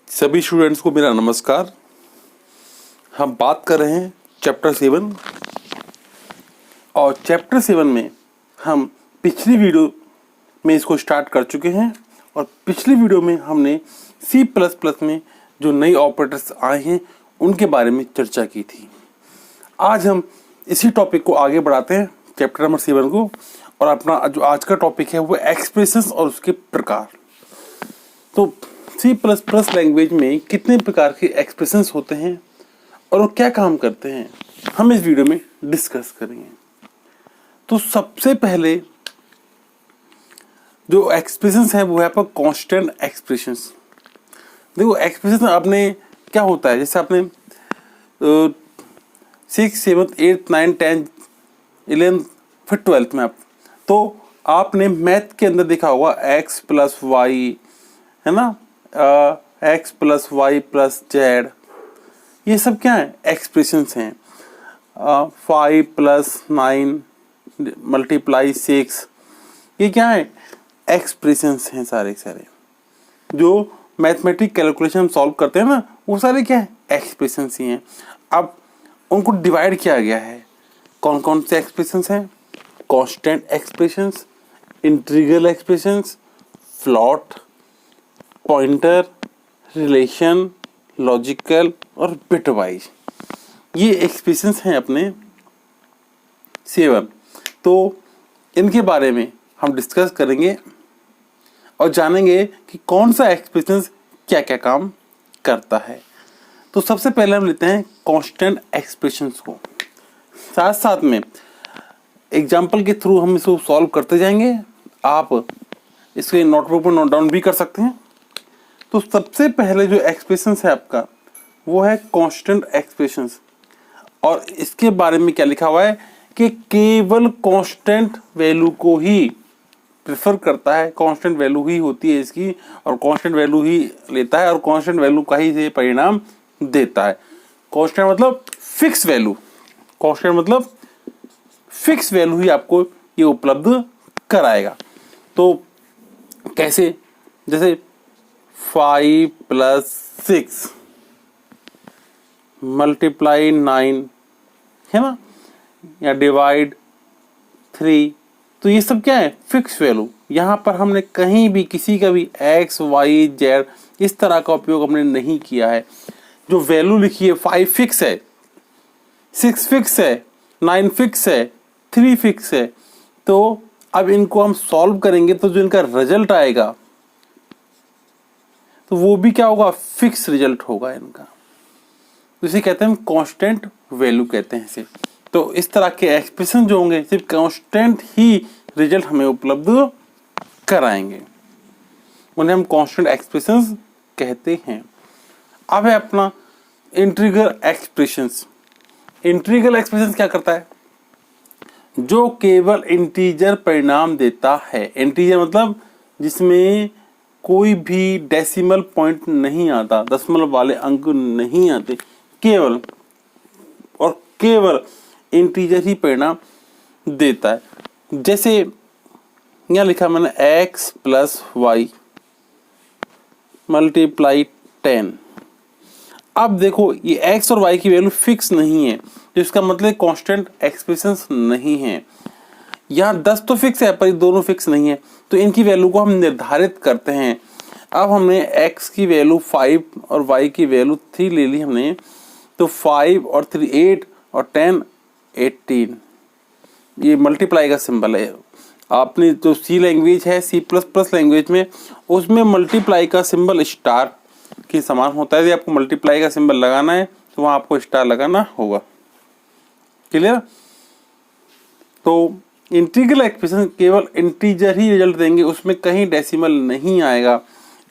सभी स्टूडेंट्स को मेरा नमस्कार। हम बात कर रहे हैं चैप्टर 7 और चैप्टर 7 में हम पिछली वीडियो में इसको स्टार्ट कर चुके हैं और पिछली वीडियो में हमने C++ में जो नई ऑपरेटर्स आए हैं उनके बारे में चर्चा की थी। आज हम इसी टॉपिक को आगे बढ़ाते हैं चैप्टर नंबर 7 को, और अपना जो आज का टॉपिक है वो एक्सप्रेशंस और उसके प्रकार। तो C++ लैंग्वेज में कितने प्रकार के एक्सप्रेशंस होते हैं और वो क्या काम करते हैं, हम इस वीडियो में डिस्कस करेंगे। तो सबसे पहले जो एक्सप्रेशंस है वो है आपका कांस्टेंट एक्सप्रेशंस। देखो एक्सप्रेशन आपने क्या होता है, जैसे आपने 6, 7, 8, 9, 10, 11 फिर 12th में तो आपने मैथ के अंदर देखा होगा x + y है ना, x + y + z, ये सब क्या है एक्सप्रेशंस हैं। 5 + 9 × 6, ये क्या है एक्सप्रेशंस हैं। सारे जो मैथमेटिक कैलकुलेशन हम सॉल्व करते हैं ना, वो सारे क्या है एक्सप्रेशंस ही हैं। अब उनको डिवाइड किया गया है, कौन कौन से एक्सप्रेशंस हैं? Constant expressions, integral expressions, float, pointer, relation, logical और बिटवाइज, ये एक्सप्रेशंस हैं अपने 7। तो इनके बारे में हम डिस्कस करेंगे और जानेंगे कि कौन सा एक्सप्रेशंस क्या क्या काम करता है। तो सबसे पहले हम लेते हैं कांस्टेंट एक्सप्रेशंस को, साथ साथ में एग्जाम्पल के थ्रू हम इसको सॉल्व करते जाएंगे। आप इसके नोटबुक पर नोट डाउन भी कर सकते हैं। तो सबसे पहले जो एक्सप्रेशंस है आपका वो है कांस्टेंट एक्सप्रेशंस, और इसके बारे में क्या लिखा हुआ है कि केवल कांस्टेंट वैल्यू को ही प्रेफर करता है, कांस्टेंट वैल्यू ही होती है इसकी, और कांस्टेंट वैल्यू ही लेता है और कांस्टेंट वैल्यू का ही से परिणाम देता है। कांस्टेंट मतलब फिक्स वैल्यू, कांस्टेंट मतलब फिक्स वैल्यू ही आपको ये उपलब्ध कराएगा। तो कैसे? जैसे 5 + 6 × 9 है ना, या डिवाइड 3, तो ये सब क्या है फिक्स वैल्यू। यहाँ पर हमने कहीं भी किसी का भी x, y, z इस तरह का उपयोग हमने नहीं किया है। जो वैल्यू लिखी है 5 फिक्स है, 6 फिक्स है, 9 फिक्स है, 3 फिक्स है। तो अब इनको हम सॉल्व करेंगे तो जो इनका रिजल्ट आएगा तो वो भी क्या होगा, फिक्स रिजल्ट होगा इनका। तो इसे कहते हैं कांस्टेंट वैल्यू कहते हैं इसे। तो इस तरह के एक्सप्रेशन जो होंगे सिर्फ कांस्टेंट ही रिजल्ट हमें उपलब्ध कराएंगे, उन्हें हम कांस्टेंट एक्सप्रेशंस कहते हैं। अब है अपना इंटीग्रल एक्सप्रेशंस। इंटीग्रल एक्सप्रेशंस क्या करता है? जो केवल इंटीजर परिणाम देता है। इंटीजर मतलब जिसमें कोई भी डेसिमल पॉइंट नहीं आता, दशमलव वाले अंक नहीं आते, केवल और केवल इंटीजर ही परिणाम देता है। जैसे यहाँ लिखा मैंने x + y × 10। अब देखो ये x और y की वैल्यू फिक्स नहीं है, तो इसका मतलब कांस्टेंट एक्सप्रेशंस नहीं है। यहाँ 10 तो फिक्स है पर ये दोनों फिक्स नहीं है, तो इनकी वैल्यू को हम निर्धारित करते हैं। अब हमने x की वैल्यू 5 और y की वैल्यू 3 ले ली हमने, तो 5 और 3 8 और 10 18, ये मल्टीप्लाई का सिंबल है। आपने जो C लैंग्वेज है C++ लैंग्वेज में, उसमें मल्टीप्लाई का सिंबल स्टार के समान होता है। यदि आपको मल्टीप्लाई का सिंबल लगाना है तो वहाँ आपको स्टार लगाना होगा। क्लियर? तो इंटीग्रल एक्सप्रेशन केवल इंटीजर ही रिजल्ट देंगे, उसमें कहीं डेसिमल नहीं आएगा।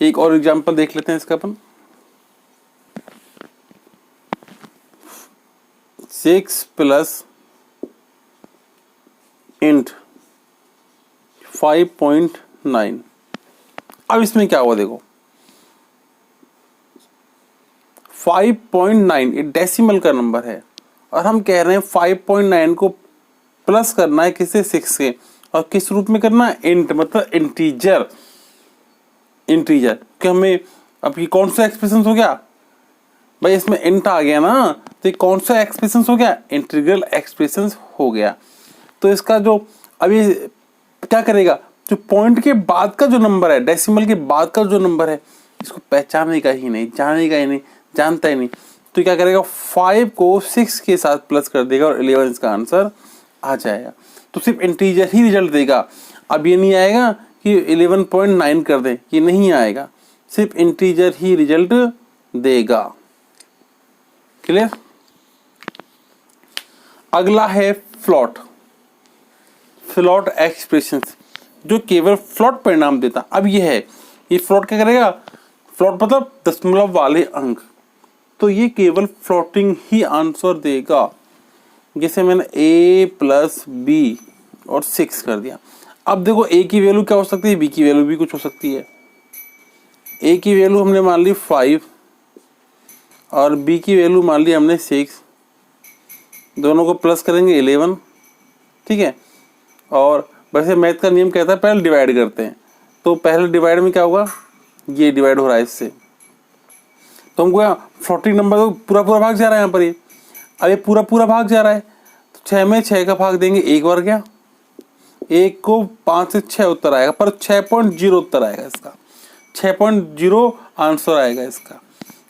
एक और एग्जांपल देख लेते हैं इसका अपन। 6 + int 5.9। अब इसमें क्या हुआ देखो, 5.9 ये डेसिमल का नंबर है और हम कह रहे हैं 5.9 को प्लस करना है किससे, 6 के, और किस रूप में करना है, इंट मतलब इंटीजर। कि हमें अब ये कौन सा एक्सप्रेशन हो गया भाई, इसमें इंट आ गया ना, तो ये कौन सा एक्सप्रेशन हो गया, इंटीग्रल एक्सप्रेशन हो गया। तो इसका जो अभी क्या करेगा, जो पॉइंट के बाद का जो नंबर है, डेसिमल के बाद का जो नंबर है, इसको पहचानेगा ही नहीं, जानेगा ही नहीं, जानता ही नहीं। तो क्या करेगा, 5 को 6 के साथ प्लस कर देगा और 11 इसका आंसर आ जाएगा। तो सिर्फ इंटीजर ही रिजल्ट देगा। अब ये नहीं आएगा कि 11.9 कर दे, ये नहीं आएगा, सिर्फ इंटीजर ही रिजल्ट देगा। क्लियर। अगला है फ्लॉट। फ्लॉट एक्सप्रेशन जो केवल फ्लॉट परिणाम देता। अब ये है, ये फ्लॉट क्या करेगा, फ्लॉट मतलब दशमलव वाले अंक, तो ये केवल फ्लोटिंग ही आंसर देगा। जैसे मैंने a प्लस बी और 6 कर दिया। अब देखो a की वैल्यू क्या हो सकती है, b की वैल्यू भी कुछ हो सकती है। a की वैल्यू हमने मान ली 5 और b की वैल्यू मान ली हमने 6, दोनों को प्लस करेंगे 11, ठीक है। और वैसे मैथ का नियम कहता है पहले डिवाइड करते हैं, तो पहले डिवाइड में क्या होगा, ये डिवाइड हो रहा है इससे, तो हमको यहाँ फ्लोटिंग नंबर तो पूरा पूरा भाग जा रहा है यहाँ पर, ये अब ये पूरा पूरा भाग जा रहा है, तो 6 में 6 का भाग देंगे, 1 बार गया, 1 को 5 से 6 उत्तर आएगा, पर 6.0 उत्तर आएगा इसका, 6.0 आंसर आएगा इसका,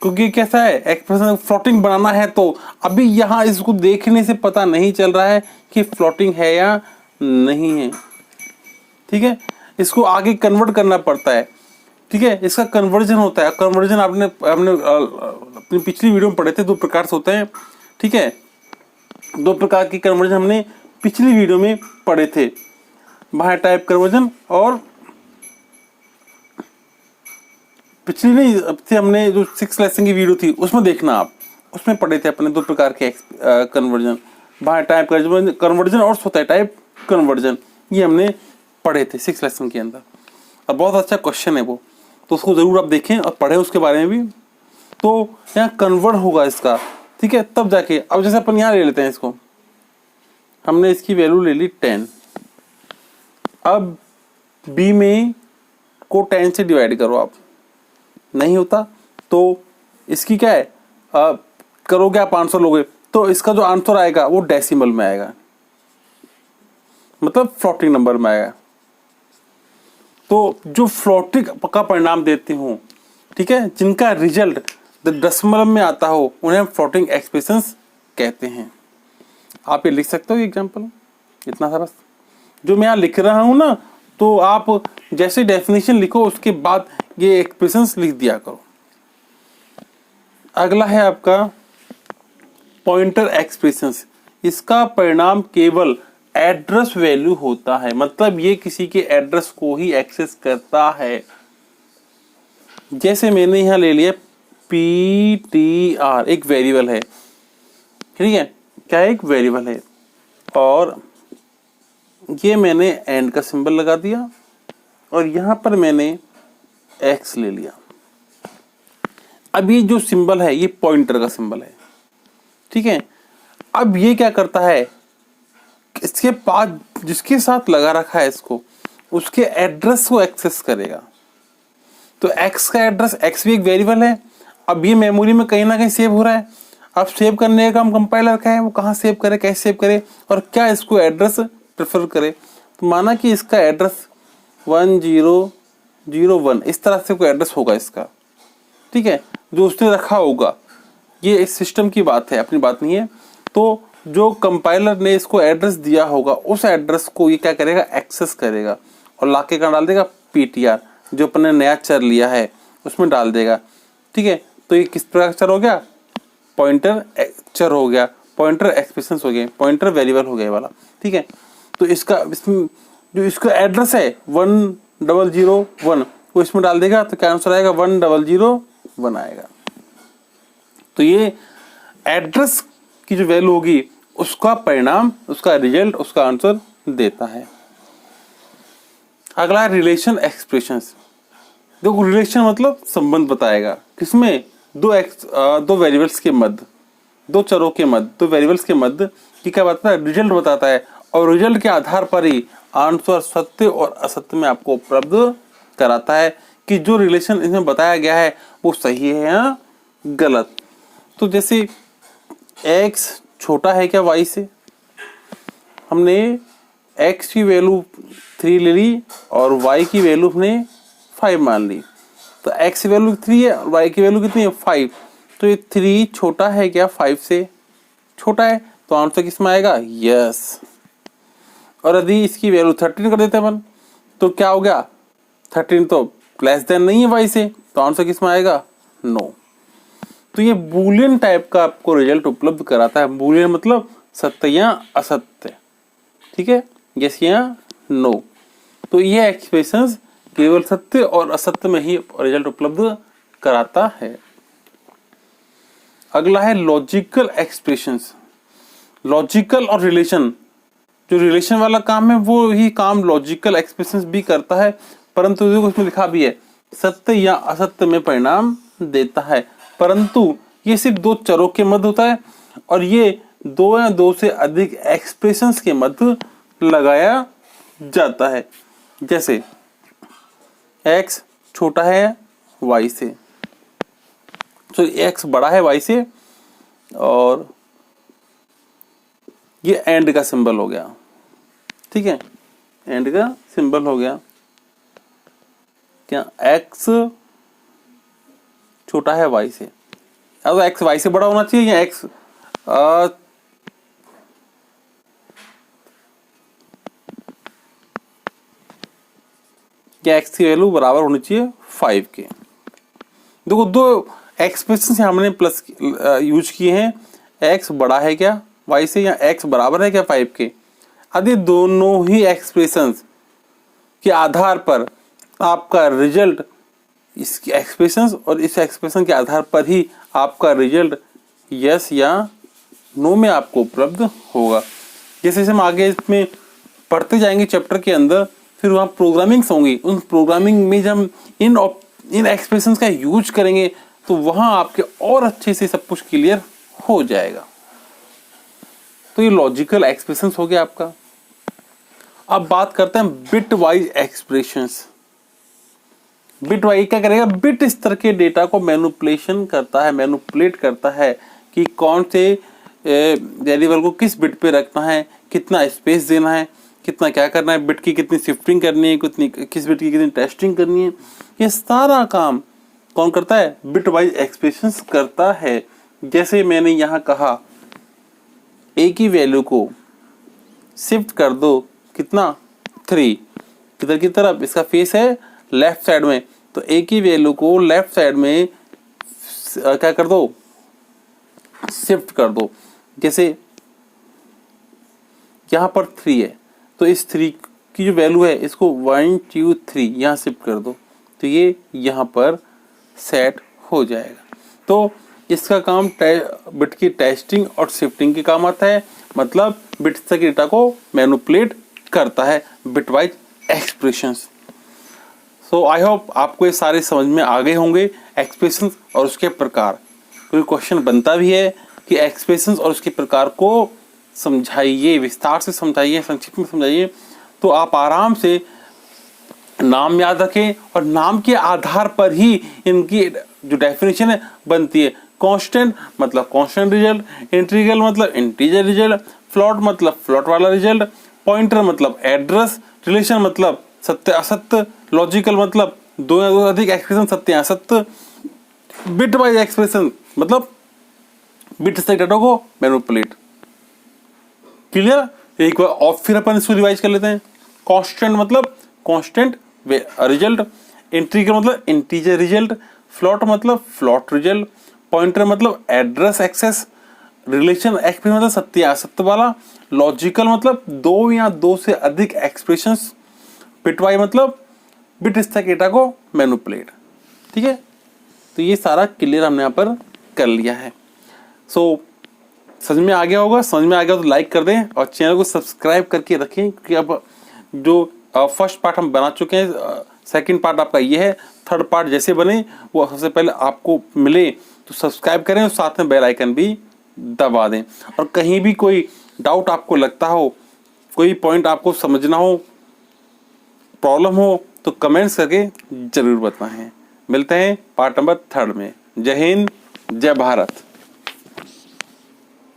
क्योंकि कैसा है एक्सप्रेशन फ्लोटिंग बनाना है। तो अभी यहाँ इसको देखने से पता नहीं चल रहा है कि फ्लोटिंग है या नहीं है, ठीक है। इसको आगे कन्वर्ट करना पड़ता है, ठीक है, इसका कन्वर्जन होता है। कन्वर्जन आपने अपनी पिछली वीडियो में पढ़े थे, 2 प्रकार से होते हैं, ठीक है। 2 प्रकार की कन्वर्जन हमने पिछली वीडियो में पढ़े थे, बाय टाइप कन्वर्जन, और पिछली नहीं, अब से हमने जो 6 लेसन की वीडियो थी उसमें देखना आप, उसमें पढ़े थे अपने 2 प्रकार के कन्वर्जन, बाय टाइप कन्वर्जन और स्वतः टाइप कन्वर्जन, ये हमने पढ़े थे 6 लेसन के अंदर। अब बहुत अच्छा क्वेश्चन है वो, तो उसको जरूर आप देखें और पढ़ें उसके बारे में भी। तो यहाँ कन्वर्ट होगा इसका, ठीक है, तब जाके। अब जैसे अपन यहाँ ले लेते हैं इसको, हमने इसकी वैल्यू ले ली 10, अब b में को 10 से डिवाइड करो आप, नहीं होता तो इसकी क्या है, करोगे आप आंसर लोगे, तो इसका जो आंसर आएगा वो डेसिमल में आएगा, मतलब फ्लोटिंग नंबर में आएगा। तो जो फ्लोटिंग का परिणाम देते हो, ठीक है, जिनका रिजल्ट दशमलव में आता हो, उन्हें हम फ्लोटिंग एक्सप्रेशंस कहते हैं। आप ये लिख सकते हो एग्जांपल, इतना सा बस जो मैं यहाँ लिख रहा हूँ ना, तो आप जैसे डेफिनेशन लिखो उसके बाद ये एक्सप्रेशंस लिख दिया करो। अगला है आपका पॉइंटर एक्सप्रेशंस। इसका परिणाम केवल एड्रेस वैल्यू होता है, मतलब ये किसी के एड्रेस को ही एक्सेस करता है। जैसे मैंने यहाँ ले लिया PTR, एक वेरिएबल है, ठीक है, क्या एक वेरिएबल है, और ये मैंने एंड का सिंबल लगा दिया और यहाँ पर मैंने X ले लिया। अब ये जो सिंबल है ये पॉइंटर का सिंबल है, ठीक है। अब ये क्या करता है, इसके पास जिसके साथ लगा रखा है इसको, उसके एड्रेस को एक्सेस करेगा। तो X का एड्रेस, X भी एक वेरिएबल है, अब ये मेमोरी में कहीं ना कहीं सेव हो रहा है। अब सेव करने का काम कंपाइलर का है, वो कहाँ सेव करे, कैसे सेव करे और क्या इसको एड्रेस प्रेफर करे। तो माना कि इसका एड्रेस 1001 इस तरह से कोई एड्रेस होगा इसका, ठीक है, जो उसने रखा होगा। ये इस सिस्टम की बात है, अपनी बात नहीं है। तो जो कंपाइलर ने इसको एड्रेस दिया होगा, उस एड्रेस को ये क्या करेगा, एक्सेस करेगा और लाके कहाँ डाल देगा, PTR जो अपने नया चर लिया है उसमें डाल देगा, ठीक है। तो ये किस प्रकार का चर हो गया, पॉइंटर चर हो गया, पॉइंटर एक्सप्रेशन हो गए, पॉइंटर वेरिएबल हो गया वाला, ठीक है। तो इसका इसमें जो इसका एड्रेस है 1001 वो इसमें डाल देगा, तो क्या आंसर आएगा, 1001 आएगा। तो ये एड्रेस की जो वैल्यू होगी उसका परिणाम, उसका रिजल्ट, उसका आंसर देता है। अगला रिलेशन एक्सप्रेशंस। देखो रिलेशन मतलब संबंध बताएगा, किसमें, दो वेरिएबल्स के मध्य, दो चरों के मध्य, दो वेरिएबल्स के मध्य की क्या बताता है, रिजल्ट बताता है, और रिजल्ट के आधार पर ही आंसर सत्य और असत्य में आपको उपलब्ध कराता है कि जो रिलेशन इसमें बताया गया है वो सही है या गलत। तो जैसे x छोटा है क्या y से, हमने x की वैल्यू 3 ले ली और y की वैल्यू हमने 5 मान ली। तो x की वैल्यू 3 है और y की वैल्यू कितनी है 5। तो ये 3 छोटा है क्या 5 से, छोटा है, तो आंसर किसमें आएगा, यस। और यदि इसकी वैल्यू 13 कर देते हैं अपन, तो क्या हो गया, 13 तो लेस देन नहीं है y से, तो आंसर किसमें आएगा, नो। तो ये बूलियन टाइप का आपको रिजल्ट उपलब्ध कराता है। बूलियन मतलब सत्य या असत्य, ठीक है, यस या नो। तो ये एक्सप्रेशंस केवल सत्य और असत्य में ही रिजल्ट उपलब्ध कराता है। अगला है लॉजिकल एक्सप्रेशंस। लॉजिकल और रिलेशन, जो रिलेशन वाला काम है वो ही काम लॉजिकल एक्सप्रेशंस भी करता है, परंतु जो उसमें लिखा भी है सत्य या असत्य में परिणाम देता है। परंतु ये सिर्फ दो चरों के मध्य होता है और ये दो या दो से अधिक एक्सप्रेशंस के मध्य लगाया जाता है। जैसे x छोटा है y से, तो x बड़ा है y से, और ये एंड का सिंबल हो गया, ठीक है, एंड का सिंबल हो गया। क्या x छोटा है y से, अब x y से बड़ा होना चाहिए या x क्या x की वैल्यू बराबर होनी चाहिए 5 के। देखो दो एक्सप्रेशन हमने प्लस यूज किए हैं, x बड़ा है क्या y से या x बराबर है क्या 5 के। यदि दोनों ही एक्सप्रेशंस के आधार पर आपका रिजल्ट, इस एक्सप्रेशंस और इस एक्सप्रेशन के आधार पर ही आपका रिजल्ट यस या नो में आपको उपलब्ध होगा। जैसे हम आगे इसमें पढ़ते जाएंगे चैप्टर के अंदर, फिर वहाँ प्रोग्रामिंग्स होंगी, उन प्रोग्रामिंग में जब इन एक्सप्रेशंस का यूज करेंगे तो वहाँ आपके और अच्छे से सब कुछ क्लियर हो जाएगा। तो ये लॉजिकल एक्सप्रेशंस हो गया आपका। अब बात करते हैं bit wise expressions. Bit wise क्या करेगा, बिट स्तर के डेटा को मैनिपुलेट करता है कि कौन से वेरिएबल को किस बिट पे रखना है, कितना स्पेस देना है, कितना क्या करना है, बिट की कितनी शिफ्टिंग करनी है, कितनी किस बिट की कितनी टेस्टिंग करनी है, ये सारा काम कौन करता है, बिट वाइज एक्सप्रेशंस करता है। जैसे मैंने यहाँ कहा ए की वैल्यू को शिफ्ट कर दो कितना 3, किधर की तरफ, इसका फेस है लेफ्ट साइड में, तो ए की वैल्यू को लेफ्ट साइड में क्या कर दो, शिफ्ट कर दो। जैसे यहाँ पर 3 है तो इस 3 की जो वैल्यू है इसको 1 2 3 यहाँ शिफ्ट कर दो, तो ये यहाँ पर सेट हो जाएगा। तो इसका काम बिट की टेस्टिंग और शिफ्टिंग के काम आता है, मतलब बिट के डेटा को मैनिपुलेट करता है bit wise expressions. So I hope आपको ये सारे समझ में आ गए होंगे एक्सप्रेशंस और उसके प्रकार। कोई क्वेश्चन बनता भी है कि एक्सप्रेशंस और उसके प्रकार को समझाइए, विस्तार से समझाइए, संक्षिप्त में समझाइए, तो आप आराम से नाम याद रखें और नाम के आधार पर ही इनकी जो डेफिनेशन है बनती है। कांस्टेंट मतलब कांस्टेंट रिजल्ट, इंटीग्रल मतलब इंटीजर रिजल्ट, फ्लोट मतलब फ्लोट वाला रिजल्ट, पॉइंटर मतलब एड्रेस, रिलेशन मतलब सत्य असत्य, लॉजिकल मतलब दो या दो अधिक एक्सप्रेशन सत्य असत्य, बिट वाइज एक्सप्रेशन मतलब बिट से डेटा को मैनिपुलेट। क्लियर? एक बार और फिर अपन इसको रिवाइज कर लेते हैं। कांस्टेंट मतलब कांस्टेंट रिजल्ट, इंटीग्रल मतलब इंटीजर रिजल्ट, फ्लोट मतलब फ्लोट रिजल्ट, पॉइंटर मतलब एड्रेस एक्सेस, रिलेशन एक्सप्रेशन मतलब सत्य असत्य वाला, लॉजिकल मतलब दो या दो से अधिक एक्सप्रेशंस, बिटवाइज मतलब बिट स्टैक डेटा को मैनिपुलेट। ठीक है, तो ये सारा क्लियर हमने यहाँ पर कर लिया है। सो समझ में आ गया होगा, समझ में आ गया तो लाइक कर दें और चैनल को सब्सक्राइब करके रखें, क्योंकि अब जो फर्स्ट पार्ट हम बना चुके हैं, सेकंड पार्ट आपका ये है, थर्ड पार्ट जैसे बने वो सबसे पहले आपको मिले तो सब्सक्राइब करें और साथ में बेल आइकन भी दबा दें। और कहीं भी कोई डाउट आपको लगता हो, कोई पॉइंट आपको समझना हो, प्रॉब्लम हो, तो कमेंट्स करके जरूर बताएं। मिलते हैं पार्ट नंबर 3 में। जय हिंद, जय भारत।